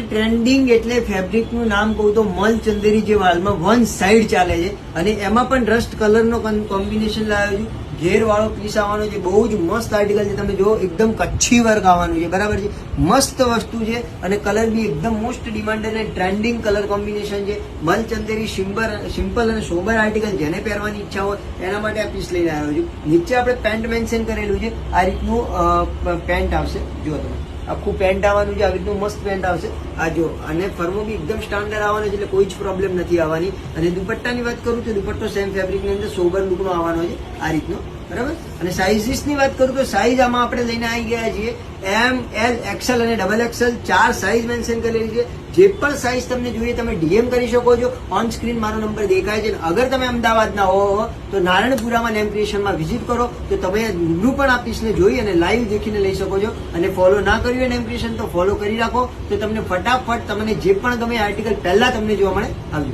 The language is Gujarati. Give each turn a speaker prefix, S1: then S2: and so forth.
S1: ટ્રેન્ડિંગ એટલે ફેબ્રિકનું નામ કહું તો મલ ચંદેરી જે વાળમાં વન સાઈડ ચાલે છે અને એમાં પણ રસ્ટ કલરનો કોમ્બિનેશન લાવ્યો છું. ઘેર વાળો પીસ આવવાનો છે, બહુ જ મસ્ત આર્ટિકલ છે. તમે જો એકદમ કચ્છી વર્ક આવવાનું છે, બરાબર છે. મસ્ત વસ્તુ છે અને કલર બી એકદમ મોસ્ટ ડિમાન્ડેડ અને ટ્રેન્ડિંગ કલર કોમ્બિનેશન છે. મલ ચંદેરી સિમ્પલ અને સોબર આર્ટિકલ જેને પહેરવાની ઈચ્છા હોય એના માટે આ પીસ લઈને આવ્યો છું. નીચે આપણે પેન્ટ મેન્શન કરેલું છે, આ રીતનું પેન્ટ આવશે. જો તમે આખું પેન્ટ આવવાનું છે, આવી રીતનું મસ્ત પેન્ટ આવશે. આ જો અને ફર્મો બી એકદમ સ્ટાન્ડર્ડ આવવાનો છે, એટલે કોઈ જ પ્રોબ્લેમ નથી આવવાની. અને દુપટ્ટાની વાત કરું તો દુપટ્ટો સેમ ફેબ્રિકની અંદર સોબર લુકનો આવવાનો છે, આ રીતનો, બરાબર. અને સાઇઝીસની વાત કરું તો સાઇઝ આમાં આપણે લઈને આવી ગયા છીએ એમ, એલ, એક્સેલ અને ડબલ એક્સેલ 4 સાઇઝ મેન્શન કરેલી છે. જે પણ સાઇઝ તમને જોઈએ તમે ડીએમ કરી શકો છો. ઓન સ્ક્રીન મારો નંબર દેખાય છે. અગર તમે અમદાવાદના હો તો નારાયણપુરામાં લેમ્પ ક્રિએશનમાં વિઝિટ કરો તો તમે રૂબરૂ પણ આ પીસને જોઈ અને લાઈવ દેખીને લઈ શકો છો. અને ફોલો ના કર્યું હોય લેમ્પ ક્રિએશન તો ફોલો કરી રાખો, તો તમને ફટાફટ તમને જે પણ ગમે આર્ટિકલ પહેલા તમને જોવા મળે આવજો.